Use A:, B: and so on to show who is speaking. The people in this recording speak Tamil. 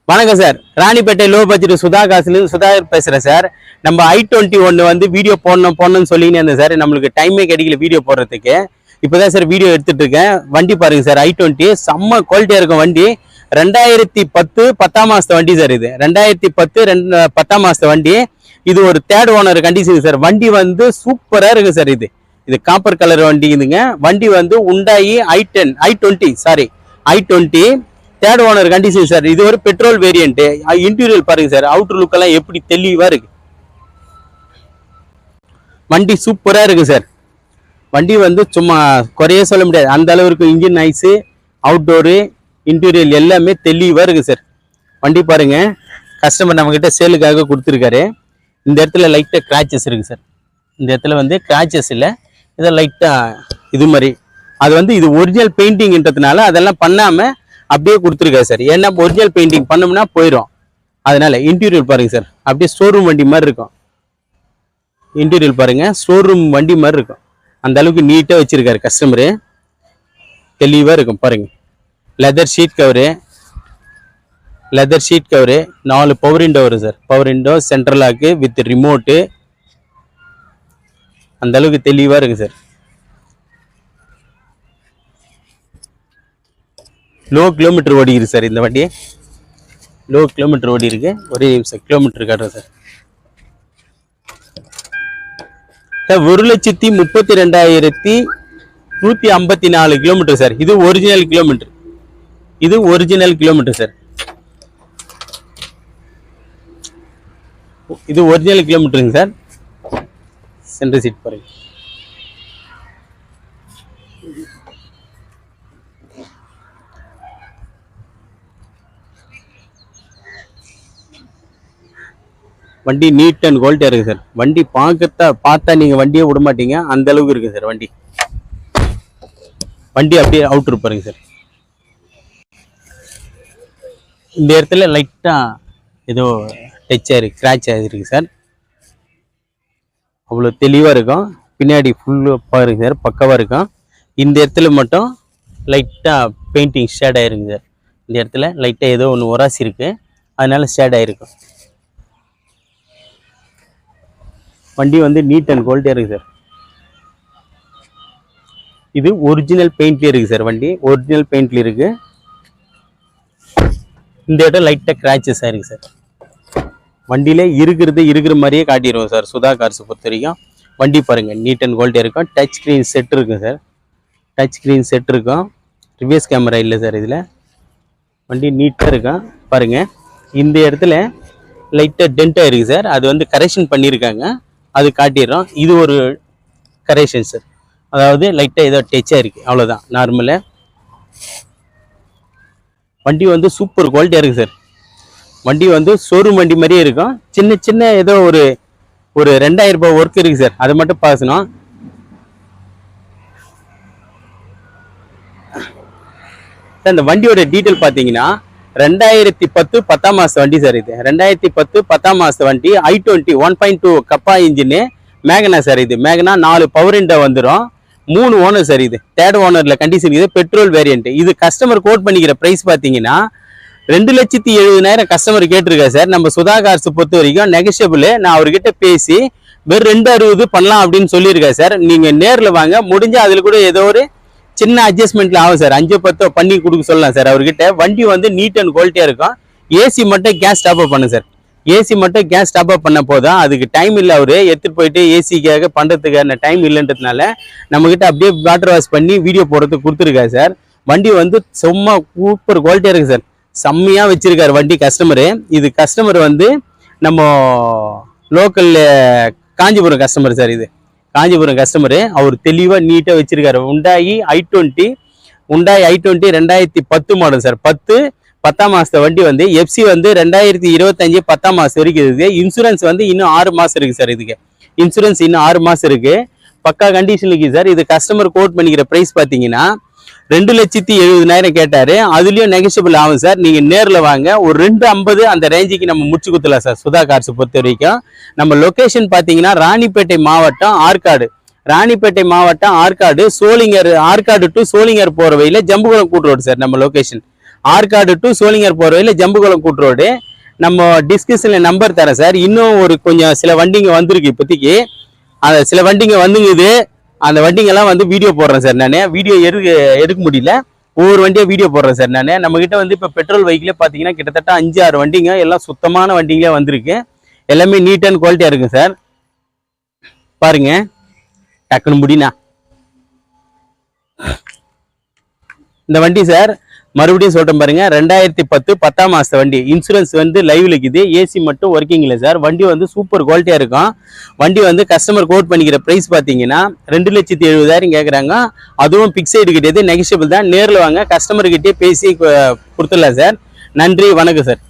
A: வணக்கம் sir. Ranipet low budget Sudha காசுலேருந்து சுதாகர் பேசுகிறேன் சார். நம்ம i21 வந்து வீடியோ போடணும்னு சொல்லினே இருந்தேன் சார். நம்மளுக்கு டைமே கிடைக்கல வீடியோ போடுறதுக்கு. இப்போதான் சார் வீடியோ எடுத்துட்டு இருக்கேன். வண்டி பாருங்க சார், i20 செம்ம குவாலிட்டியாக இருக்கும் வண்டி. 2010 10ஆம் மாசத்து வண்டி சார். இது 2010 10ஆம் மாசத்து வண்டி. இது ஒரு தேர்ட் ஓனர் கண்டிஷன் சார். வண்டி வந்து சூப்பராக இருக்கு சார். இது காப்பர் கலர் வண்டி. இதுங்க வண்டி வந்து உண்டாயி i20 third owner condition sir. இது ஒரு பெட்ரோல் வேரியன்ட். இன்டீரியல் பாருங்க சார், அவுட்டர் லுக் எல்லாம் எப்படி தெளிவா இருக்கு. வண்டி சூப்பரா இருக்கு சார். வண்டி வந்து சும்மா குறைய சொல்ல முடியாது, அந்த அளவுக்கு இன்ஜின் நாய்ஸ், அவுட்டோரு, இன்டீரியல் எல்லாமே தெளிவா இருக்கு சார். வண்டி பாருங்க, கஸ்டமர் நம்ம கிட்ட சேலுக்காக கொடுத்துருக்காரு. இந்த இடத்துல லைட்டா கிராச்சஸ் இருக்கு சார். இந்த இடத்துல வந்து கிராச்சஸ் இல்லை, இதை லைட்டா இது மாதிரி. அது வந்து இது ஒரிஜினல் பெயிண்டிங்ன்றதுனால அதெல்லாம் பண்ணாம அப்படியே கொடுத்துருக்காரு சார். ஏன்னா ஒரிஜினல் பெயிண்டிங் பண்ணோம்னா போயிடும். அதனால இன்டீரியர் பாருங்க சார், அப்படியே ஷோரூம் வண்டி மாதிரி இருக்கும். இன்டீரியர் பாருங்க, ஷோரூம் வண்டி மாதிரி இருக்கும். அந்த அளவுக்கு நீட்டா வச்சிருக்காரு கஸ்டமரு. தெளிவா இருக்கும் பாருங்க. Leather seat cover, 4 power window வரும் sir. Power window, central lock with remote. அந்த அளவுக்கு தெளிவா இருக்கு சார். லோ கிலோமீட்டர் ஓடி இருக்கு சார். இந்த வண்டி லோ கிலோமீட்டர் ஓடி இருக்கு. ஒரே நிமிஷம் கிலோமீட்டர் காட்டுறேன் சார். 1,32,154 kilometre sir. இது ஒரிஜினல் கிலோமீட்டர் சார். இது ஒரிஜினல் கிலோமீட்டருங்க சார். சென்டர் சீட் பாருங்க. வண்டி நீட் அண்ட் குவாலிட்டியா இருக்கு சார். வண்டி பார்த்தா நீங்க வண்டியே விட மாட்டீங்க, அந்த அளவுக்கு இருக்கு சார் வண்டி. அப்படியே அவுட்டர் பாருங்க சார். இந்த இடத்துல லைட்டா ஏதோ டச் ஆயிருக்கு, கிராச் ஆயிருக்கு சார். அவ்வளோ தெளிவா இருக்கும். பின்னாடி ஃபுல்லு பாருங்க சார், பக்கவா இருக்கும். இந்த இடத்துல மட்டும் லைட்டா பெயிண்டிங் ஷேட் ஆயிருங்க சார். இந்த இடத்துல லைட்டா ஏதோ ஒன்று உராசி இருக்கு, அதனால ஷேட் ஆயிருக்கும். வண்டி வந்து நீட் அண்ட் குவாலிட்டியா இருக்கு சார். இது ஒரிஜினல் பெயிண்ட்ல இருக்கு சார். வண்டி ஒரிஜினல் பெயிண்ட்ல இருக்கு. இந்த இடம் லைட்டா கிராச்சஸ் ஆயிருக்கு சார். வண்டியில இருக்கிற மாதிரியே காட்டிடுவோம் சார் சுதா கார்ஸ் பொறுத்த வரைக்கும். வண்டி பாருங்க, நீட் அண்ட் குவாலிட்டியா இருக்கும். டச் ஸ்கிரீன் செட் இருக்கும் சார். ரிவர்ஸ் கேமரா இல்லை சார் இதுல. வண்டி நீட்டா இருக்கும் பாருங்க. இந்த இடத்துல லைட்டா டென்ட் ஆயிருக்கு சார். அது வந்து கரெக்ஷன் பண்ணியிருக்காங்க, அது காட்டிடுறோம். இது ஒரு கரெக்ஷன் சார். அதாவது லைட்டா ஏதோ டச் ஆயிருக்கு, அவ்வளவுதான். நார்மலா வண்டி வந்து சூப்பர் குவாலிட்டியா இருக்கு சார். வண்டி வந்து ஷோரூம் வண்டி மாதிரியே இருக்கும். சின்ன ஏதோ ஒரு 2000 ரூபாய் ஒர்க் இருக்கு சார், அதை மட்டும் பாசணும். இந்த வண்டியோட டீட்டெயில் பார்த்தீங்கன்னா 2010 10ஆம் மாசத்து வண்டி சார். இது 2010 10ஆம் மாசத்து வண்டி. i20 1.2 கப்பா இன்ஜின் மேகனா சார். இது மேகனா 4 பவர் விண்டோ வந்துடும். 3 ஓனர் சார். இது தேர்ட் ஓனர்ல கண்டிஷன். இது பெட்ரோல் வேரியன்ட். இது கஸ்டமர் கோட் பண்ணிக்கிற பிரைஸ் பார்த்தீங்கன்னா 2,70,000 கஸ்டமர் கேட்டிருக்காரு சார். நம்ம சுதா கார்ஸ் பொறுத்த வரைக்கும் நெகஷியபிள். நான் அவர்கிட்ட பேசி வெறும் 260 பண்ணலாம் அப்படின்னு சொல்லியிருக்காரு சார். நீங்க நேரில் வாங்க, முடிஞ்சா அதுல கூட ஏதோ ஒரு சின்ன அட்ஜஸ்ட்மெண்ட்ல ஆகும் சார். 5-10 பண்ணி கொடுக்க சொல்லலாம் சார் அவர்கிட்ட. வண்டி வந்து நீட் அண்ட் குவாலிட்டியா இருக்கும். ஏசி மட்டும் கேஸ் டாப் அப் பண்ணு சார். ஏசி மட்டும் கேஸ் டாப் அப் பண்ண போதும். அதுக்கு டைம் இல்லை, அவரு எடுத்துட்டு போயிட்டு ஏசிக்காக பண்றதுக்கான டைம் இல்லைன்றதுனால நம்ம கிட்ட அப்படியே வாட்டர் வாஷ் பண்ணி வீடியோ போடுறதுக்கு கொடுத்துருக்காரு சார். வண்டி வந்து சும்மா சூப்பர் குவாலிட்டியா இருக்கு சார். செம்மையா வச்சிருக்காரு வண்டி கஸ்டமரு. இது கஸ்டமர் வந்து நம்ம லோக்கல் காஞ்சிபுரம் கஸ்டமர் சார். இது காஞ்சிபுரம் கஸ்டமரு. அவர் தெளிவா நீட்டா வச்சிருக்காரு. உண்டாயி i20 2010 மாடல் சார். 10ஆம் மாசத்து வண்டி வந்து எஃப்சி வந்து 2025 10ஆம் மாசம் வரைக்கும் இருக்கு. இன்சூரன்ஸ் வந்து இன்னும் 6 மாசம் இருக்கு சார். இதுக்கு இன்சூரன்ஸ் இன்னும் 6 மாசம் இருக்கு. பக்கா கண்டிஷன் இருக்கு சார். இது கஸ்டமர் கோட் பண்ணிக்கிற பிரைஸ் பாத்தீங்கன்னா 2,70,000 கேட்டாரு. அதுலயும் நெகஷியபிள் ஆகும் சார். நீங்க நேரில் வாங்க, ஒரு 250 அந்த ரேஞ்சுக்கு நம்ம முடிச்சு கொடுத்துலாம் சார் சுதா கார்ஸ் பொறுத்த வரைக்கும். நம்ம லொகேஷன் பாத்தீங்கன்னா ராணிப்பேட்டை மாவட்டம் ஆற்காடு, சோளிங்கர், ஆற்காடு டு சோளிங்கர் போற வழியில ஜம்புகுளம் கூட்டு ரோடு சார் நம்ம லொகேஷன். ஆற்காடு டு சோளிங்கர் போகிற வழியில் ஜம்புகுளம் கூட்டு ரோடு. நம்ம டிஸ்கிரிப்ஷனில் நம்பர் தரேன் சார். இன்னும் ஒரு கொஞ்சம் சில வண்டிங்க வந்திருக்கு இப்போதைக்கு. அந்த சில வண்டிங்க வந்துங்குது. அந்த வண்டிங்கெல்லாம் வந்து வீடியோ போடுறேன் சார். நான் வீடியோ எடுக்க முடியல, ஒவ்வொரு வண்டியாக வீடியோ போடுறேன் சார். நான் நம்மக்கிட்ட வந்து இப்போ பெட்ரோல் வெஹிக்கிளே பார்த்தீங்கன்னா கிட்டத்தட்ட 5-6 வண்டிங்க எல்லாம் சுத்தமான வண்டிங்களே வந்திருக்கு. எல்லாமே நீட் அண்ட் குவாலிட்டியாக இருக்குது சார். பாருங்க, டக்குன்னு முடினா இந்த வண்டி சார். மறுபடியும் சொல்றேன் பாருங்க, 2010 10ஆம் மாச வண்டி. இன்சூரன்ஸ் வந்து லைவ்ல இருக்குது. ஏசி மட்டும் ஒர்க்கிங் இல்லை சார். வண்டி வந்து சூப்பர் குவாலிட்டியா இருக்கும். வண்டி வந்து கஸ்டமர் கோட் பண்ணிக்கிற பிரைஸ் பார்த்தீங்கன்னா 2,70,000 கேட்குறாங்க. அதுவும் பிக்சைடு கிடையாது, நெகஷியபிள் தான். நேரில் வாங்க, கஸ்டமர் கிட்டே பேசி கொடுத்துடலாம் சார். நன்றி, வணக்கம் சார்.